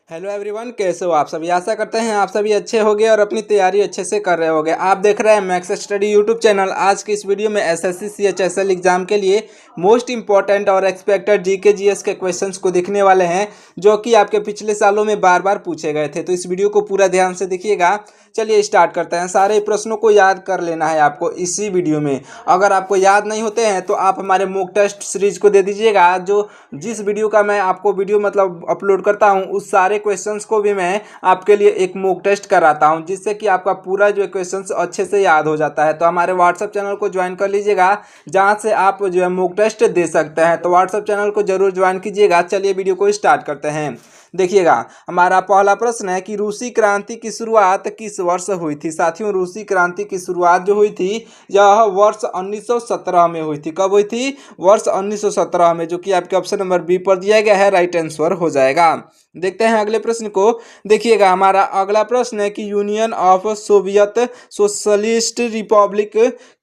Hello everyone, कैसे हो आप सभी। आशा करते हैं आप सभी अच्छे होंगे और अपनी तैयारी अच्छे से कर रहे होंगे। आप देख रहे हैं मैक्स स्टडी यूट्यूब चैनल। आज की इस वीडियो में एसएससी सीएचएसएल एग्जाम के लिए मोस्ट इंपॉर्टेंट और एक्सपेक्टेड जीके जीएस के क्वेश्चंस को देखने वाले हैं, जो कि आपके पिछले सालों में बार बार पूछे गए थे। तो इस वीडियो को पूरा ध्यान से देखिएगा। चलिए स्टार्ट करते हैं। सारे प्रश्नों को याद कर लेना है आपको इसी वीडियो में। अगर आपको याद नहीं होते हैं तो आप हमारे मॉक टेस्ट सीरीज को दे दीजिएगा। जिस वीडियो का मैं आपको वीडियो मतलब अपलोड करता हूं, उस सारे क्वेश्चंस को भी मैं आपके लिए एक मॉक टेस्ट कराता हूं, जिससे कि आपका पूरा जो क्वेश्चंस अच्छे से याद हो जाता है। तो हमारे व्हाट्सएप चैनल को ज्वाइन कर लीजिएगा, जहां से आप जो है मॉक टेस्ट दे सकते हैं। तो व्हाट्सएप चैनल को जरूर ज्वाइन कीजिएगा। चलिए वीडियो को स्टार्ट करते हैं। देखिएगा, हमारा पहला प्रश्न है कि रूसी क्रांति की शुरुआत किस वर्ष हुई थी। साथियों, रूसी क्रांति की शुरुआत जो हुई थी यह वर्ष 1917 में हुई थी। कब हुई थी? वर्ष 1917 में, जो कि आपके ऑप्शन नंबर बी पर दिया गया है। राइट आंसर हो जाएगा। देखते हैं अगले प्रश्न को। देखिएगा, हमारा अगला प्रश्न है कि union of Soviet socialist Republic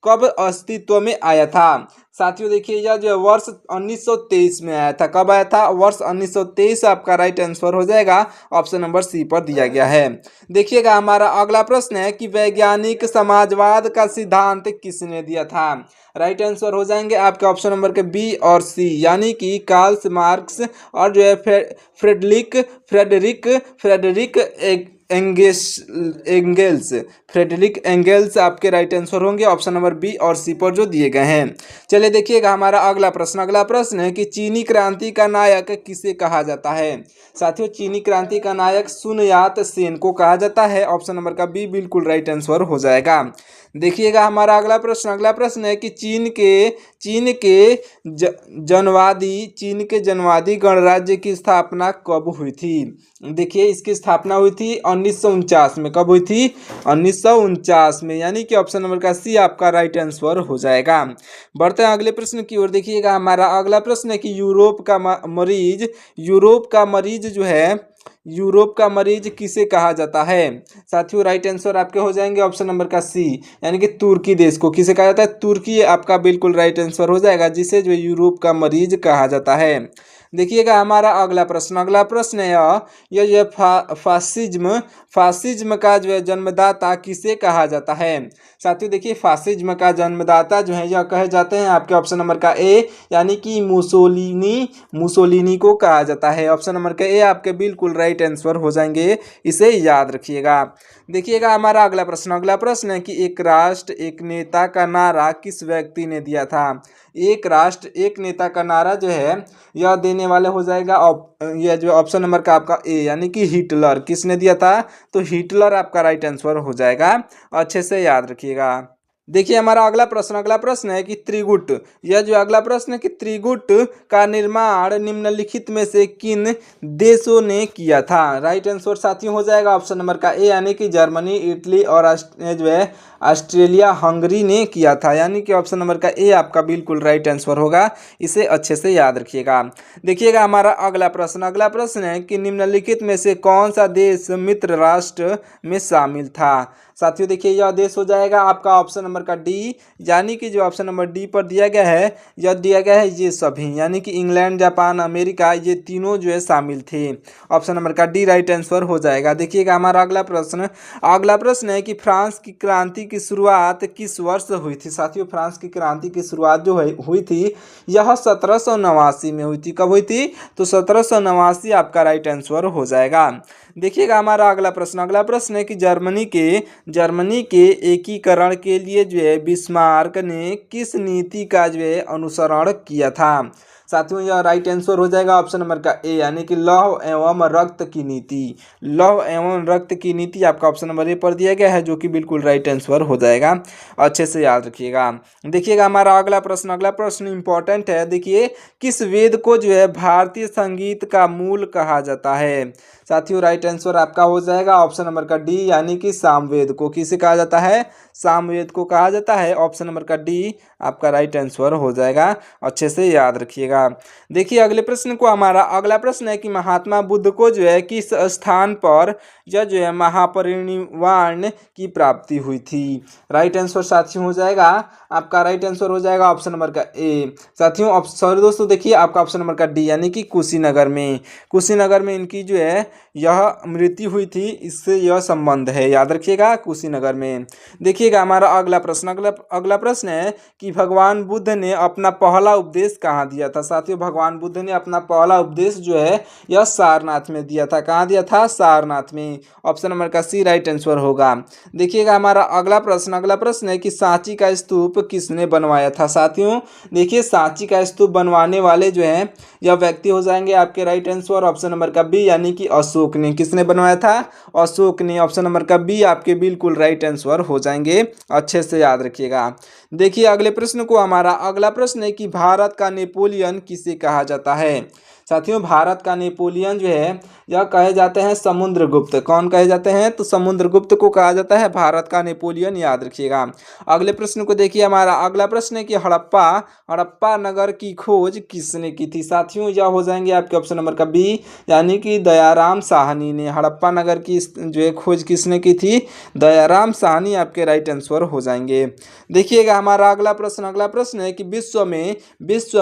कब अस्तित्व में आया था। साथियों देखिए, यह जो वर्ष 1923 में आया था। कब आया था? वर्ष 1923 आपका राइट आंसर हो जाएगा। ऑप्शन नंबर सी पर दिया गया है। देखिएगा, हमारा अगला प्रश्न है कि वैज्ञानिक समाजवाद का सिद्धांत किसने दिया था। राइट आंसर हो जाएंगे आपके ऑप्शन नंबर के बी और सी, यानी कि कार्ल मार्क्स और जो है Friedrich Friedrich Engels Friedrich Engels आपके राइट आंसर होंगे ऑप्शन नंबर बी और सी पर जो दिए गए हैं। चलिए देखिएगा, हमारा अगला प्रश्न है कि चीनी क्रांति का नायक किसे कहा जाता है। साथियों, चीनी क्रांति का नायक सुन यात सेन को कहा जाता है। ऑप्शन नंबर का बी बिल्कुल राइट आंसर हो जाएगा। देखिएगा, हमारा अगला प्रश्न है कि चीन के जनवादी गणराज्य की स्थापना कब हुई थी। देखिए, इसकी स्थापना हुई थी 1949 में। कब हुई थी? 1949 में, यानी कि ऑप्शन नंबर का सी आपका राइट आंसर हो जाएगा। बढ़ते हैं अगले प्रश्न की ओर। देखिएगा, हमारा अगला प्रश्न है कि यूरोप का मरीज किसे कहा जाता है। साथियों, राइट आंसर आपके हो जाएंगे ऑप्शन नंबर का सी, यानी कि तुर्की देश को किसे कहा जाता है। तुर्की आपका बिल्कुल राइट आंसर हो जाएगा, जिसे जो यूरोप का मरीज कहा जाता है। देखिएगा, हमारा अगला प्रश्न है यह जो फासिज्म का जो है जन्मदाता किसे कहा जाता है। साथियों देखिए, फासिज्म का जन्मदाता जो है यह कहे जाते हैं आपके ऑप्शन नंबर का ए, यानी कि मुसोलिनी को कहा जाता है। ऑप्शन नंबर का ए आपके बिल्कुल राइट आंसर हो जाएंगे, इसे याद रखिएगा। देखिएगा, हमारा अगला प्रश्न है कि एक राष्ट्र एक नेता का नारा किस व्यक्ति ने दिया था। एक राष्ट्र एक नेता का नारा जो है यह देने वाले हो जाएगा यह जो ऑप्शन नंबर का आपका ए, यानी कि हिटलर। किसने दिया था? तो हिटलर आपका राइट आंसर हो जाएगा। अच्छे से याद रखिएगा। देखिए, हमारा अगला प्रश्न है कि त्रिगुट, यह जो अगला प्रश्न है कि त्रिगुट का निर्माण निम्नलिखित में से किन देशों ने किया था। राइट आंसर साथियों हो जाएगा ऑप्शन नंबर का ए, यानी कि जर्मनी, इटली और जो है ऑस्ट्रेलिया, हंगरी ने किया था, यानी कि ऑप्शन नंबर का ए आपका बिल्कुल राइट आंसर होगा। इसे अच्छे से याद रखिएगा। देखिएगा, हमारा अगला प्रश्न है कि निम्नलिखित में से कौन सा देश मित्र राष्ट्र में शामिल था। साथियों देखिए, यह देश हो जाएगा आपका ऑप्शन नंबर का डी, यानी कि जो ऑप्शन नंबर डी पर दिया गया है यह दिया गया है ये सभी, यानी कि इंग्लैंड, जापान, अमेरिका, ये तीनों जो है शामिल थे। ऑप्शन नंबर का डी राइट आंसर हो जाएगा। देखिएगा, हमारा अगला प्रश्न है कि फ्रांस की क्रांति की शुरुआत किस वर्ष हुई थी। साथियों, फ्रांस की क्रांति की शुरुआत जो हुई थी यह 1789 में हुई थी। कब हुई थी? तो 1789 आपका राइट आंसर हो जाएगा। देखिएगा, हमारा अगला प्रश्न है कि जर्मनी के एकीकरण के लिए जो है बिस्मार्क ने किस नीति का जो है अनुसरण किया था। साथियों, यह राइट आंसर हो जाएगा ऑप्शन नंबर का ए, यानी कि लौह एवं रक्त की नीति। लौह एवं रक्त की नीति आपका ऑप्शन नंबर ए पर दिया गया है, जो कि बिल्कुल राइट आंसर हो जाएगा। अच्छे से याद रखिएगा। देखिएगा, हमारा अगला प्रश्न इंपॉर्टेंट है। देखिए, किस वेद को जो है भारतीय संगीत का मूल कहा जाता है। साथियों, राइट आंसर आपका हो जाएगा ऑप्शन नंबर का डी, यानी कि सामवेद को किसे कहा जाता है। सामवेद को कहा जाता है। ऑप्शन नंबर का डी आपका राइट आंसर हो जाएगा। अच्छे से याद रखिएगा। देखिए, अगले प्रश्न को, हमारा अगला प्रश्न है कि महात्मा बुद्ध को जो है किस स्थान पर यह जो है महापरिनिर्वाण की प्राप्ति हुई थी। राइट आंसर साथियों हो जाएगा आपका राइट आंसर हो जाएगा ऑप्शन नंबर का ए। साथियों, सॉरी दोस्तों, देखिए आपका ऑप्शन नंबर का डी, यानी कि कुशीनगर में इनकी जो है यह मृत्यु हुई थी, इससे यह संबंध है, याद रखिएगा, कुशीनगर में। देखिएगा हमारा अगला प्रश्न, अगला प्रश्न है कि भगवान बुद्ध ने अपना पहला उपदेश कहाँ दिया था। साथियों, भगवान बुद्ध ने अपना पहला उपदेश जो है यह सारनाथ में दिया था। कहाँ दिया था? सारनाथ में। ऑप्शन नंबर का सी राइट आंसर होगा। देखिएगा हमारा अगला प्रश्न है कि सांची का स्तूप किसने बनवाया था। साथियों देखिए, सांची का स्तूप बनवाने वाले जो हैं यह व्यक्ति हो जाएंगे आपके राइट आंसर ऑप्शन नंबर का बी, यानी कि अशोक ने। किसने बनवाया था? अशोक ने। ऑप्शन नंबर का बी आपके बिल्कुल राइट आंसर हो जाएंगे, अच्छे से याद रखिएगा। देखिए अगले प्रश्न को, हमारा अगला प्रश्न है कि भारत का नेपोलियन किसे कहा जाता है। साथियों, भारत का नेपोलियन जो है यह कहे जाते हैं समुद्रगुप्त। कौन कहे जाते हैं? तो समुद्रगुप्त को कहा जाता है भारत का नेपोलियन, याद रखिएगा। अगले प्रश्न को देखिए, हमारा अगला प्रश्न है कि हड़प्पा नगर की खोज किसने की थी। साथियों, यह हो जाएंगे आपके ऑप्शन नंबर का बी, यानी कि दयाराम साहनी ने। हड़प्पा नगर की जो है खोज किसने की थी? दयाराम साहनी आपके राइट आंसर हो जाएंगे। देखिएगा हमारा अगला प्रश्न है कि विश्व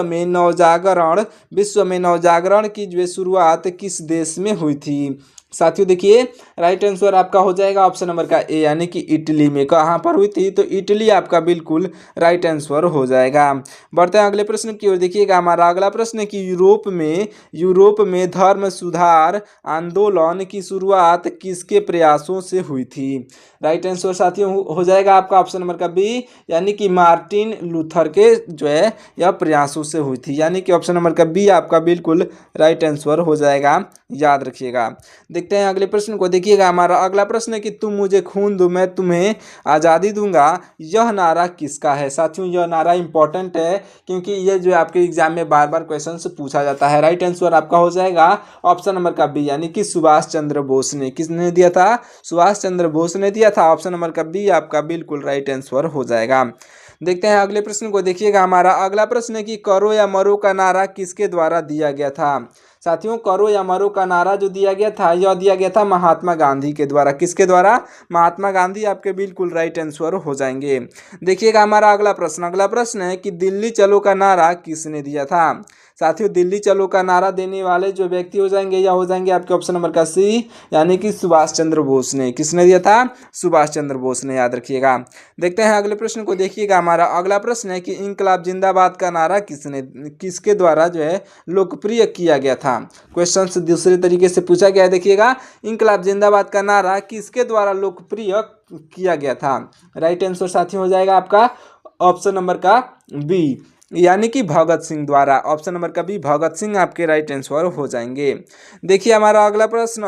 में नवजागरण की जो शुरुआत किस देश में हुई थी। साथियों देखिए, राइट आंसर आपका हो जाएगा ऑप्शन नंबर का ए, यानी कि इटली में। कहाँ पर हुई थी? तो इटली आपका बिल्कुल राइट आंसर हो जाएगा। बढ़ते हैं अगले प्रश्न की ओर। देखिएगा हमारा अगला प्रश्न है कि यूरोप में धर्म सुधार आंदोलन की शुरुआत किसके प्रयासों से हुई थी। राइट आंसर साथियों हो जाएगा आपका ऑप्शन नंबर का बी, यानी कि मार्टिन लूथर के जो है यह प्रयासों से हुई थी, यानी कि ऑप्शन नंबर का बी आपका बिल्कुल राइट आंसर हो जाएगा, याद रखिएगा। देखते हैं अगले प्रश्न को। देखिएगा हमारा अगला प्रश्न है कि तुम मुझे खून दो मैं तुम्हें आज़ादी दूंगा, यह नारा किसका है। साथियों, यह नारा इंपॉर्टेंट है क्योंकि ये जो आपके एग्जाम में बार बार क्वेश्चन से पूछा जाता है। राइट आंसर आपका हो जाएगा ऑप्शन नंबर का बी, यानी कि सुभाष चंद्र बोस ने। किसने दिया था? सुभाष चंद्र बोस ने दिया था। ऑप्शन नंबर का बी आपका बिल्कुल राइट आंसर हो जाएगा। देखते हैं अगले प्रश्न को। देखिएगा हमारा अगला प्रश्न है कि करो या मरो का नारा किसके द्वारा दिया गया था। साथियों, करो या मरो का नारा जो दिया गया था यह दिया गया था महात्मा गांधी के द्वारा। किसके द्वारा? महात्मा गांधी आपके बिल्कुल राइट आंसर हो जाएंगे। देखिएगा हमारा अगला प्रश्न है कि दिल्ली चलो का नारा किसने दिया था। साथियों, दिल्ली चलो का नारा देने वाले जो व्यक्ति हो जाएंगे या हो जाएंगे आपके ऑप्शन नंबर का सी, यानी कि सुभाष चंद्र बोस ने। किसने दिया था? सुभाष चंद्र बोस ने, याद रखिएगा। देखते हैं अगले प्रश्न को। देखिएगा हमारा अगला प्रश्न है कि इंकलाब जिंदाबाद का नारा किसके द्वारा जो है लोकप्रिय किया गया था। क्वेश्चन दूसरे तरीके से पूछा गया है। देखिएगा, इंकलाब जिंदाबाद का नारा किसके द्वारा लोकप्रिय किया गया था। राइट आंसर साथियों हो जाएगा आपका ऑप्शन नंबर का बी, यानी कि भगत सिंह द्वारा। ऑप्शन नंबर का बी भगत सिंह आपके राइट आंसर हो जाएंगे। देखिए हमारा अगला प्रश्न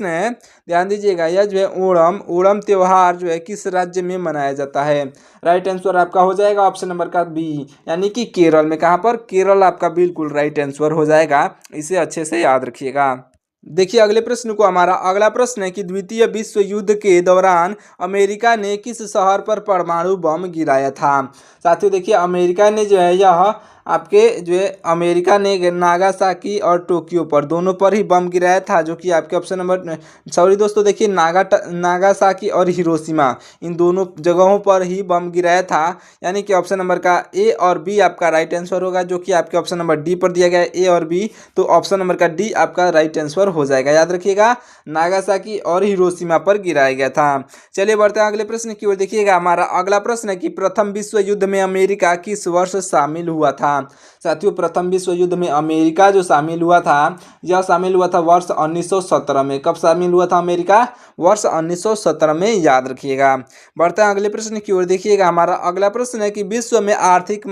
है, ध्यान दीजिएगा, यह जो है ओणम त्योहार जो है किस राज्य में मनाया जाता है। राइट आंसर आपका हो जाएगा ऑप्शन नंबर का बी, यानी कि केरल में। कहाँ पर? केरल आपका बिल्कुल राइट आंसर हो जाएगा, इसे अच्छे से याद रखिएगा। देखिए अगले प्रश्न को। हमारा अगला प्रश्न है कि द्वितीय विश्व युद्ध के दौरान अमेरिका ने किस शहर पर परमाणु बम गिराया था। साथियों देखिए, अमेरिका ने जो है यह आपके जो है अमेरिका ने नागासाकी और टोक्यो पर दोनों पर ही बम गिराया था, जो कि आपके ऑप्शन नंबर सॉरी दोस्तों देखिए नागासाकी और हिरोशिमा इन दोनों जगहों पर ही बम गिराया था, यानी कि ऑप्शन नंबर का ए और बी आपका राइट आंसर होगा, जो कि आपके ऑप्शन नंबर डी पर दिया गया है ए और बी, तो ऑप्शन नंबर का डी आपका राइट आंसर हो जाएगा, याद रखिएगा। नागासाकी और हिरोशिमा पर गिराया गया था। चलिए बढ़ते हैं अगले प्रश्न की ओर। देखिएगा हमारा अगला प्रश्न है कि प्रथम विश्व युद्ध में अमेरिका किस वर्ष शामिल हुआ था। साथियों, प्रथम विश्व युद्ध में अमेरिका जो शामिल हुआ था यह शामिल हुआ था वर्ष 1917 में। कब शामिल हुआ था अमेरिका? वर्ष 1917 में, याद रखिएगा। बढ़ते हैं अगले प्रश्न की ओर। देखिएगा हमारा अगला प्रश्न है कि विश्व में आर्थिक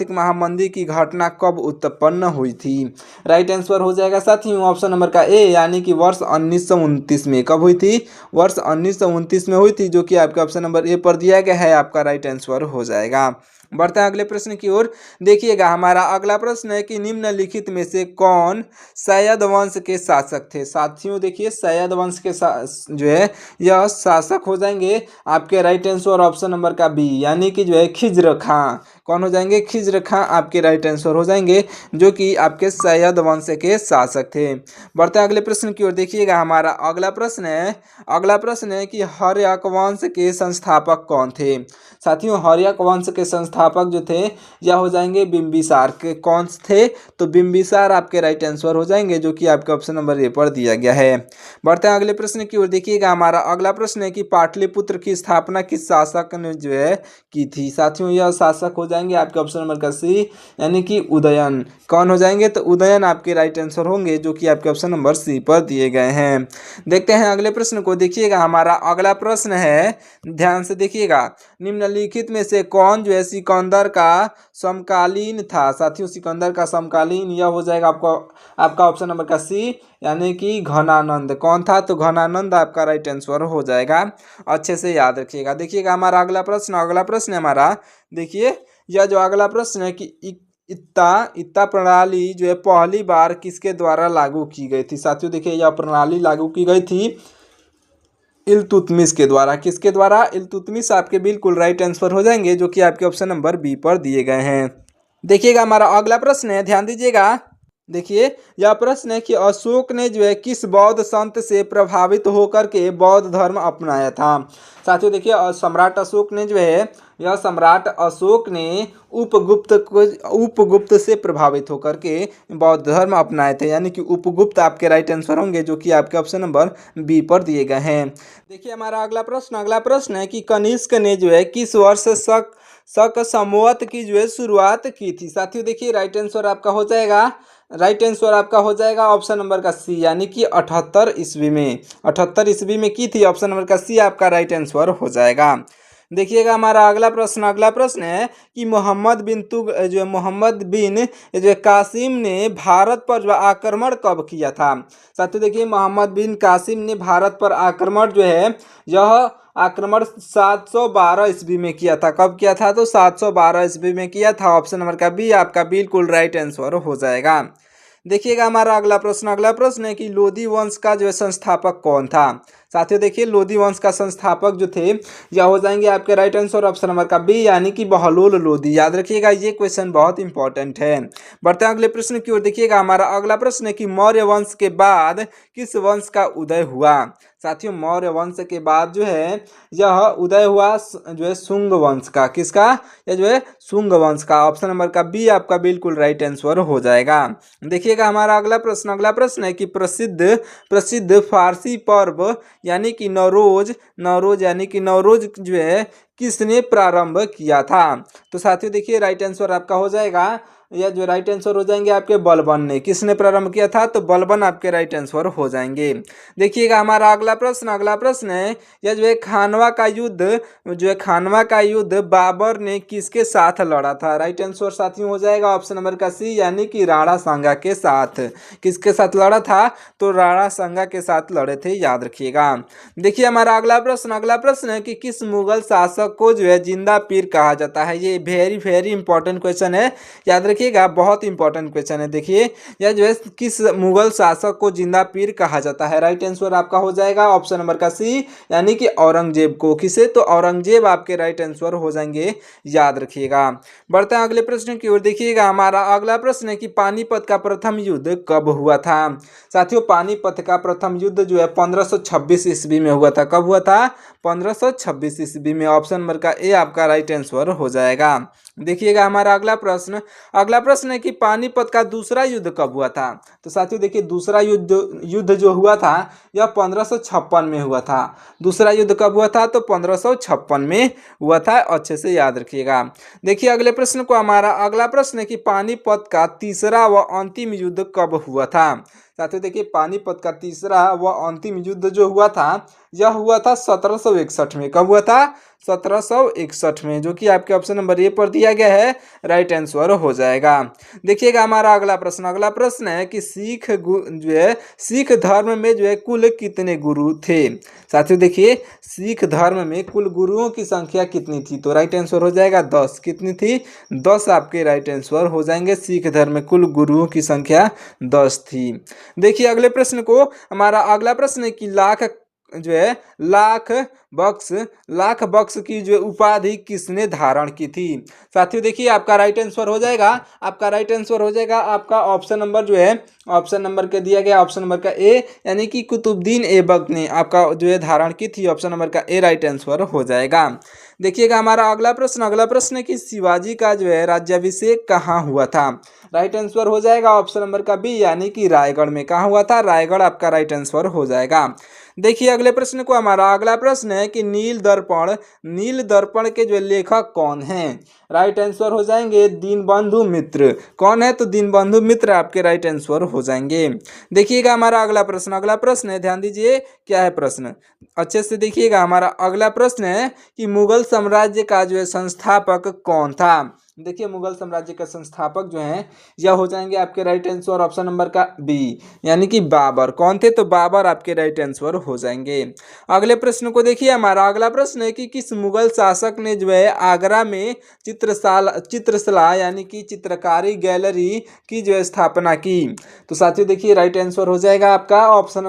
महामंदी की घटना कब उत्पन्न हुई थी। राइट आंसर हो जाएगा साथियों ऑप्शन नंबर का ए, यानी कि वर्ष 1929 में। कब हुई थी? वर्ष 1929 में हुई थी, जो कि आपका ऑप्शन नंबर ए पर दिया गया है, आपका राइट आंसर हो जाएगा। बढ़ते हैं अगले प्रश्न की ओर। देखिएगा हमारा अगला प्रश्न है कि निम्नलिखित में से कौन सैयद वंश के शासक थे। साथियों देखिए, सैयद वंश के जो है यह शासक हो जाएंगे आपके राइट आंसर ऑप्शन नंबर का बी, यानी कि जो है खिज्र खां। कौन हो जाएंगे? खिज्र खां आपके राइट आंसर हो जाएंगे, जो कि आपके सैयद वंश के शासक थे। बढ़ते हैं अगले प्रश्न की ओर। देखिएगा हमारा अगला प्रश्न है कि हर्यक वंश के संस्थापक कौन थे? साथियों, हर्यक वंश के संस्थापक जो थे यह हो जाएंगे बिंबिसार के। कौन थे? तो बिंबिसार आपके राइट आंसर हो जाएंगे, जो कि आपके ऑप्शन नंबर ए पर दिया गया है। बढ़ते हैं अगले प्रश्न की ओर। देखिएगा हमारा अगला प्रश्न है कि पाटलिपुत्र की स्थापना किस शासक ने जो है की थी? साथियों, यह शासक हो जाएंगे आपके ऑप्शन नंबर का सी, यानी कि उदयन। कौन हो जाएंगे? तो उदयन आपके राइट आंसर होंगे, जो कि आपके ऑप्शन नंबर सी पर दिए गए हैं। देखते हैं अगले प्रश्न को। देखिएगा हमारा अगला प्रश्न है, ध्यान से देखिएगा, निम्नलिखित में से कौन जो है सिकंदर का समकालीन था? साथियों, सिकंदर का समकालीन यह हो जाएगा आपका ऑप्शन नंबर का सी, यानी कि घनानंद। कौन था? तो घनानंद आपका राइट आंसर हो जाएगा। अच्छे से याद रखिएगा। देखिएगा हमारा अगला प्रश्न है हमारा, देखिए यह जो अगला प्रश्न है कि इत्ता प्रणाली जो है पहली बार किसके द्वारा लागू की गई थी? साथियों देखिए, यह प्रणाली लागू की गई थी इल्तुतमिश के द्वारा। किसके द्वारा? इल्तुतमिश आपके बिल्कुल राइट आंसर हो जाएंगे, जो कि आपके ऑप्शन नंबर बी पर दिए गए हैं। देखिएगा हमारा अगला प्रश्न है, ध्यान दीजिएगा। देखिए यह प्रश्न है कि अशोक ने जो है किस बौद्ध संत से प्रभावित होकर के बौद्ध धर्म अपनाया था? साथियों देखिए, सम्राट अशोक ने जो है, यह सम्राट अशोक ने उपगुप्त से प्रभावित होकर के बौद्ध धर्म अपनाए थे, यानी कि उपगुप्त आपके राइट आंसर होंगे, जो कि आपके ऑप्शन नंबर बी पर दिए गए हैं। देखिए हमारा अगला प्रश्न है कि कनिष्क ने जो है किस वर्ष शक संवत की जो है शुरुआत की थी? साथियों देखिए, राइट आंसर आपका हो जाएगा ऑप्शन नंबर का सी, यानी कि 78 ईस्वी में। 78 ईस्वी में की थी, ऑप्शन नंबर का सी आपका राइट आंसर हो जाएगा। देखिएगा हमारा अगला प्रश्न है कि मोहम्मद बिन जो कासिम ने भारत पर जो आक्रमण कब किया था? साथियों देखिए, मोहम्मद बिन कासिम ने भारत पर आक्रमण जो है, यह आक्रमण 712 ईस्वी में किया था। कब किया था? तो 712 ईस्वी में किया था। ऑप्शन नंबर का बी आपका बिल्कुल राइट आंसर हो जाएगा। देखिएगा हमारा अगला प्रश्न है कि लोधी वंश का जो है संस्थापक कौन था? साथियों देखिए, लोधी वंश का संस्थापक जो थे यह हो जाएंगे आपके राइट आंसर ऑप्शन नंबर का बी, यानी कि बहलोल लोधी। याद रखिएगा, ये क्वेश्चन बहुत इंपॉर्टेंट है। बढ़ते हैं अगले प्रश्न की ओर। देखिएगा हमारा अगला प्रश्न है कि मौर्य वंश के बाद किस वंश का उदय हुआ? साथियों, मौर्य वंश के बाद जो है यह उदय हुआ जो है शुंग वंश का। किसका? यह जो है शुंग वंश का। ऑप्शन नंबर का बी आपका बिल्कुल राइट आंसर हो जाएगा। देखिएगा हमारा अगला प्रश्न है कि प्रसिद्ध फारसी पर्व यानी कि नवरोज यानी कि नवरोज जो है किसने प्रारंभ किया था? तो साथियों देखिए, राइट आंसर आपका हो जाएगा, या जो राइट आंसर हो जाएंगे आपके बलबन ने। किसने प्रारंभ किया था? तो बलबन आपके राइट आंसर हो जाएंगे। देखिएगा हमारा अगला प्रश्न है, यह जो है खानवा का युद्ध बाबर ने किसके साथ लड़ा था? राइट आंसर साथियों हो जाएगा ऑप्शन नंबर का सी, यानी कि राणा सांगा के साथ। किसके साथ लड़ा था? तो राणा सांगा के साथ लड़े थे, याद रखिएगा। देखिए हमारा अगला प्रश्न है कि किस मुगल शासक को जो है जिंदा पीर कहा जाता है? ये वेरी वेरी इंपॉर्टेंट क्वेश्चन है, याद रखिएगा, बहुत इंपॉर्टेंट क्वेश्चन है। देखिए यह जो है किस मुगल शासक को जिंदा पीर कहा जाता है? राइट आंसर आपका हो जाएगा ऑप्शन नंबर का सी, यानी कि औरंगजेब को। किसे? तो औरंगजेब आपके राइट आंसर हो जाएंगे, याद रखिएगा। बढ़ते हैं अगले प्रश्न की ओर। देखिएगा हमारा अगला प्रश्न है कि पानीपत का प्रथम युद्ध कब हुआ था? साथियों, पानीपत का प्रथम युद्ध जो है 1526 ईस्वी में हुआ था। कब हुआ था? 1526 ईस्वी में। ऑप्शन नंबर का ए आपका राइट आंसर हो जाएगा। देखिएगा हमारा अगला प्रश्न है कि पानीपत का दूसरा युद्ध कब हुआ था? तो साथियों देखिए, दूसरा युद्ध जो हुआ था यह 1556 में हुआ था। दूसरा युद्ध कब हुआ था? तो 1556 में हुआ था। अच्छे से याद रखिएगा। देखिए अगले प्रश्न को, हमारा अगला प्रश्न है कि पानीपत का तीसरा व अंतिम युद्ध कब हुआ था? साथियों देखिए, पानीपत का तीसरा व अंतिम युद्ध जो हुआ था यह हुआ था 1761 में। कब हुआ था? 1761 में, जो कि आपके ऑप्शन नंबर ए पर दिया गया है, राइट आंसर हो जाएगा। देखिएगा हमारा अगला प्रश्न है कि सिख धर्म में जो है कुल कितने गुरु थे? साथियों देखिए, सिख धर्म में कुल गुरुओं की संख्या कितनी थी? तो राइट आंसर हो जाएगा 10। कितनी थी? 10 आपके राइट आंसर हो जाएंगे। सिख धर्म में कुल गुरुओं की संख्या 10 थी। देखिए अगले प्रश्न को, हमारा अगला प्रश्न है कि लाख जो है लाख बक्स की जो उपाधि किसने धारण की थी। साथियों देखिए आपका राइट आंसर हो जाएगा, आपका ऑप्शन नंबर जो है, ऑप्शन नंबर के दिया गया ऑप्शन नंबर का ए, यानी कि कुतुबुद्दीन ऐबक ने आपका जो है धारण की थी। ऑप्शन नंबर का ए राइट आंसर हो जाएगा। देखिएगा हमारा अगला प्रश्न है कि शिवाजी का जो है राज्याभिषेक कहाँ हुआ था। राइट आंसर हो जाएगा ऑप्शन नंबर का बी, यानी कि रायगढ़ में। कहाँ हुआ था? रायगढ़ आपका राइट आंसर हो जाएगा। देखिए अगले प्रश्न को, हमारा अगला प्रश्न है कि नील दर्पण के जो लेखक कौन हैं। राइट आंसर हो जाएंगे दीनबंधु मित्र। कौन है? तो दीनबंधु मित्र आपके राइट आंसर हो जाएंगे। देखिएगा हमारा अगला प्रश्न है, ध्यान दीजिए क्या है प्रश्न, अच्छे से देखिएगा। हमारा अगला प्रश्न है कि मुगल साम्राज्य का जो है संस्थापक कौन था। देखिए मुगल साम्राज्य का संस्थापक जो हैं यह हो जाएंगे आपके राइट आंसर ऑप्शन नंबर का बी, यानी कि बाबर। कौन थे? तो बाबर आपके राइट आंसर हो जाएंगे। अगले प्रश्न को देखिए, हमारा अगला प्रश्न है कि किस मुगल शासक ने जो है आगरा में चित्रशला यानी कि चित्रकारी गैलरी की जो है स्थापना की। तो साथियों देखिए राइट आंसर हो जाएगा आपका ऑप्शन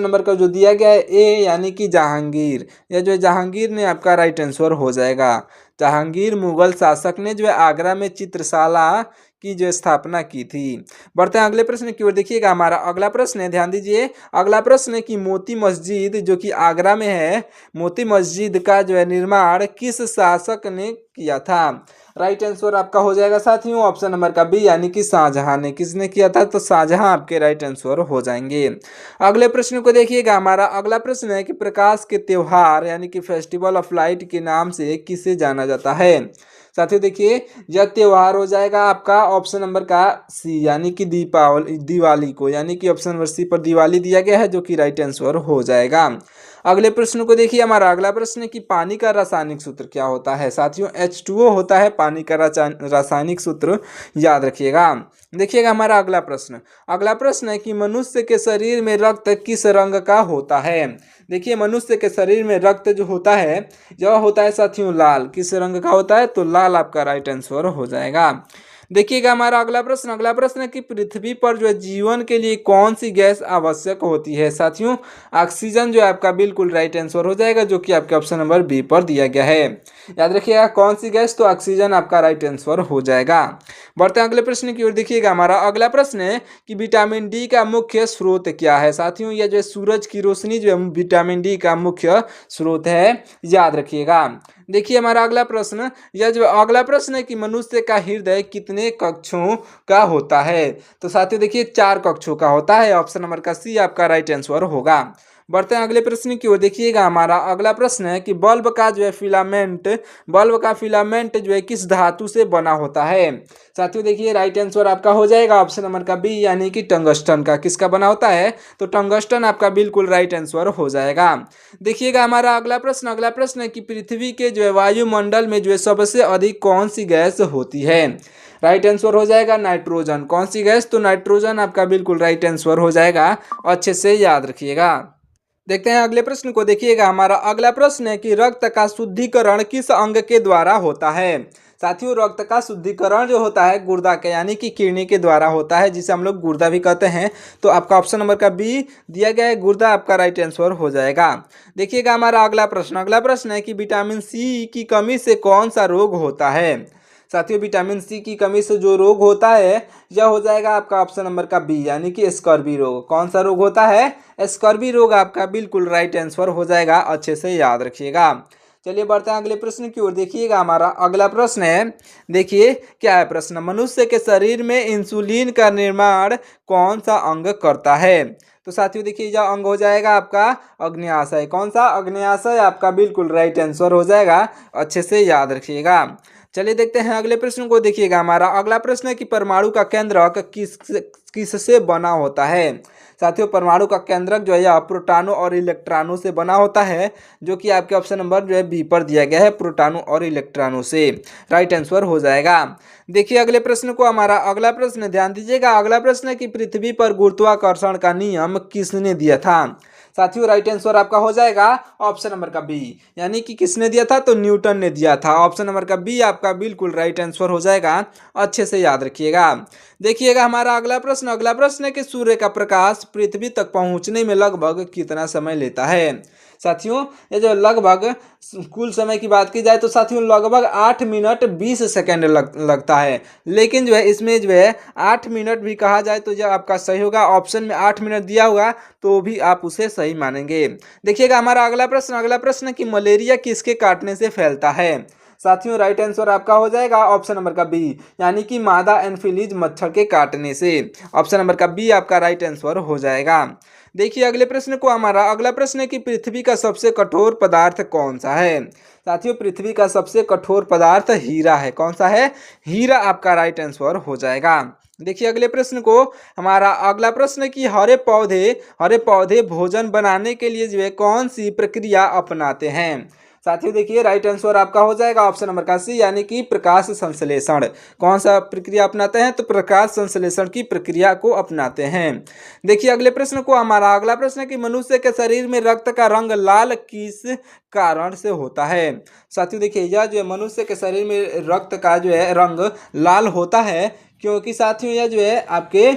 नंबर का जो दिया गया है ए, यानी कि जहांगीर। यह जो है जहांगीर ने आपका राइट आंसर हो जाएगा। जहांगीर मुगल शासक ने जो है आगरा में चित्रशाला की जो स्थापना की थी। बढ़ते हैं अगले प्रश्न की ओर। देखिएगा हमारा अगला प्रश्न है, ध्यान दीजिए। अगला प्रश्न है कि मोती मस्जिद जो कि आगरा में है, मोती मस्जिद का जो है निर्माण किस शासक ने किया था। राइट आंसर आपका हो जाएगा साथियों ऑप्शन नंबर का बी, यानी कि शाहजहां ने। किसने किया था? तो शाहजहां आपके राइट आंसर हो जाएंगे। अगले प्रश्न को देखिएगा, हमारा अगला प्रश्न है कि प्रकाश के त्योहार यानी कि फेस्टिवल ऑफ लाइट के नाम से किसे जाना जाता है। साथियों देखिए यह त्योहार हो जाएगा आपका ऑप्शन नंबर का सी, यानी कि दिवाली को, यानी कि ऑप्शन नंबर सी पर दिवाली दिया गया है, जो कि राइट आंसर हो जाएगा। अगले प्रश्न को देखिए, हमारा अगला प्रश्न है कि पानी का रासायनिक सूत्र क्या होता है। साथियों H2O होता है पानी का रासायनिक सूत्र, याद रखिएगा। देखिएगा हमारा अगला प्रश्न है कि मनुष्य के शरीर में रक्त किस रंग का होता है। देखिए मनुष्य के शरीर में रक्त जो होता है यह होता है साथियों लाल। किस रंग का होता है? तो लाल आपका राइट आंसर हो जाएगा। देखिएगा हमारा अगला प्रश्न है कि पृथ्वी पर जो है जीवन के लिए कौन सी गैस आवश्यक होती है। साथियों ऑक्सीजन जो है आपका बिल्कुल राइट आंसर हो जाएगा, जो कि आपके ऑप्शन नंबर बी पर दिया गया है। याद रखिएगा कौन सी गैस, तो ऑक्सीजन आपका राइट आंसर हो जाएगा। बढ़ते हैं अगले प्रश्न की ओर। देखिएगा हमारा अगला प्रश्न है कि विटामिन डी का मुख्य स्रोत क्या है। साथियों यह जो है सूरज की रोशनी जो है विटामिन डी का मुख्य स्रोत है, याद रखिएगा। देखिए हमारा अगला प्रश्न है कि मनुष्य का हृदय कितने कक्षों का होता है। तो साथियों देखिए 4 कक्षों का होता है। ऑप्शन नंबर का सी आपका राइट आंसर होगा। बढ़ते हैं अगले प्रश्न की ओर। देखिएगा हमारा अगला प्रश्न है कि बल्ब का फिलामेंट जो है किस धातु से बना होता है। साथियों देखिए राइट आंसर आपका हो जाएगा ऑप्शन नंबर का बी, यानी कि टंगस्टन का। किसका बना होता है? तो टंगस्टन आपका बिल्कुल राइट आंसर हो जाएगा। देखिएगा हमारा अगला प्रश्न है कि पृथ्वी के जो है वायुमंडल में जो है सबसे अधिक कौन सी गैस होती है। राइट आंसर हो जाएगा नाइट्रोजन। कौन सी गैस? तो नाइट्रोजन आपका बिल्कुल राइट आंसर हो जाएगा। अच्छे से याद रखिएगा। देखते हैं अगले प्रश्न को। देखिएगा हमारा अगला प्रश्न है कि रक्त का शुद्धिकरण किस अंग के द्वारा होता है। साथियों रक्त का शुद्धिकरण जो होता है गुर्दा के यानी कि किडनी के द्वारा होता है, जिसे हम लोग गुर्दा भी कहते हैं। तो आपका ऑप्शन नंबर का बी दिया गया है, गुर्दा आपका राइट आंसर हो जाएगा। देखिएगा हमारा अगला प्रश्न है कि विटामिन सी की कमी से कौन सा रोग होता है। साथियों विटामिन सी की कमी से जो रोग होता है यह हो जाएगा आपका ऑप्शन नंबर का बी, यानी कि स्कर्वी रोग। कौन सा रोग होता है? स्कर्वी रोग आपका बिल्कुल राइट आंसर हो जाएगा। अच्छे से याद रखिएगा। चलिए बढ़ते हैं अगले प्रश्न की ओर। देखिएगा हमारा अगला प्रश्न है, देखिए क्या है प्रश्न, मनुष्य के शरीर में इंसुलिन का निर्माण कौन सा अंग करता है। तो साथियों देखिए यह अंग हो जाएगा आपका अग्न्याशय। कौन सा? अग्न्याशय आपका बिल्कुल राइट आंसर हो जाएगा। अच्छे से याद रखिएगा। चलिए देखते हैं अगले प्रश्न को। देखिएगा हमारा अगला प्रश्न है कि परमाणु का केंद्रक किससे बना होता है। साथियों परमाणु का केंद्रक जो है यह प्रोटॉनों और इलेक्ट्रॉनों से बना होता है, जो कि आपके ऑप्शन नंबर जो है बी पर दिया गया है, प्रोटॉनों और इलेक्ट्रॉनों से। राइट आंसर हो जाएगा। देखिए अगले प्रश्न को, हमारा अगला प्रश्न ध्यान दीजिएगा। अगला प्रश्न है कि पृथ्वी पर गुरुत्वाकर्षण का नियम किसने दिया था। साथियों राइट आंसर आपका हो जाएगा ऑप्शन नंबर का बी, यानी कि किसने दिया था, तो न्यूटन ने दिया था। ऑप्शन नंबर का बी आपका बिल्कुल राइट आंसर हो जाएगा, अच्छे से याद रखिएगा। देखिएगा हमारा अगला प्रश्न है कि सूर्य का प्रकाश पृथ्वी तक पहुंचने में लगभग कितना समय लेता है। साथियों ये जो लगभग कुल समय की बात की जाए तो साथियों लगभग 8 मिनट 20 सेकंड लगता है, लेकिन जो है इसमें जो है 8 मिनट भी कहा जाए तो जो आपका सही होगा, ऑप्शन में 8 मिनट दिया हुआ तो भी आप उसे सही मानेंगे। देखिएगा हमारा अगला प्रश्न कि मलेरिया किसके काटने से फैलता है। साथियों राइट आंसर आपका हो जाएगा ऑप्शन नंबर का बी, यानी कि मादा एनफिलीज मच्छर के काटने से। ऑप्शन नंबर का बी आपका राइट आंसर हो जाएगा। देखिए अगले प्रश्न को, हमारा अगला प्रश्न है कि पृथ्वी का सबसे कठोर पदार्थ कौन सा है। साथियों पृथ्वी का सबसे कठोर पदार्थ हीरा है। कौन सा है, हीरा आपका राइट आंसर हो जाएगा। देखिए अगले प्रश्न को, हमारा अगला प्रश्न कि हरे पौधे भोजन बनाने के लिए जो है कौन सी प्रक्रिया अपनाते हैं। साथियों देखिए राइट आंसर आपका हो जाएगा ऑप्शन नंबर का सी, यानी कि प्रकाश संश्लेषण। कौन सा प्रक्रिया अपनाते हैं, तो प्रकाश संश्लेषण की प्रक्रिया को अपनाते हैं। देखिए अगले प्रश्न को, हमारा अगला प्रश्न है कि मनुष्य के शरीर में रक्त का रंग लाल किस कारण से होता है। साथियों देखिए यह जो है मनुष्य के शरीर में रक्त का जो है रंग लाल होता है, क्योंकि साथियों यह जो है आपके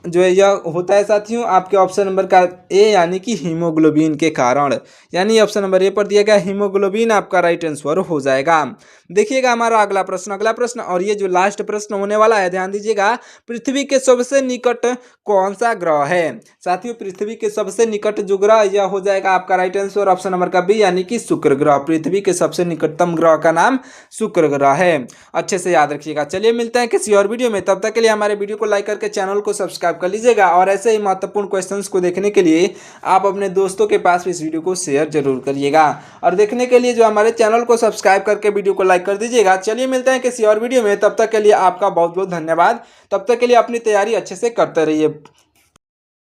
जो है यह होता है साथियों आपके ऑप्शन नंबर का ए, यानी कि हीमोग्लोबिन के कारण, यानी ऑप्शन नंबर ए पर दिया गया हीमोग्लोबिन आपका राइट आंसर हो जाएगा। देखिएगा हमारा अगला प्रश्न और ये जो लास्ट प्रश्न होने वाला है, ध्यान दीजिएगा। पृथ्वी के सबसे निकट कौन सा ग्रह है। साथियों पृथ्वी के सबसे निकट जो ग्रह यह हो जाएगा आपका राइट आंसर ऑप्शन नंबर का बी, यानी कि शुक्र ग्रह। पृथ्वी के सबसे निकटतम ग्रह का नाम शुक्र ग्रह है, अच्छे से याद रखिएगा। चलिए मिलते हैं किसी और वीडियो में, तब तक के लिए हमारे वीडियो को लाइक करके चैनल को सब्सक्राइब कर लीजिएगा, और ऐसे ही महत्वपूर्ण क्वेश्चंस को देखने के लिए आप अपने दोस्तों के पास भी इस वीडियो को शेयर जरूर करिएगा, और देखने के लिए जो हमारे चैनल को सब्सक्राइब करके वीडियो को लाइक कर दीजिएगा। चलिए मिलते हैं किसी और वीडियो में, तब तक के लिए आपका बहुत बहुत धन्यवाद। तब तक के लिए अपनी तैयारी अच्छे से करते रहिए।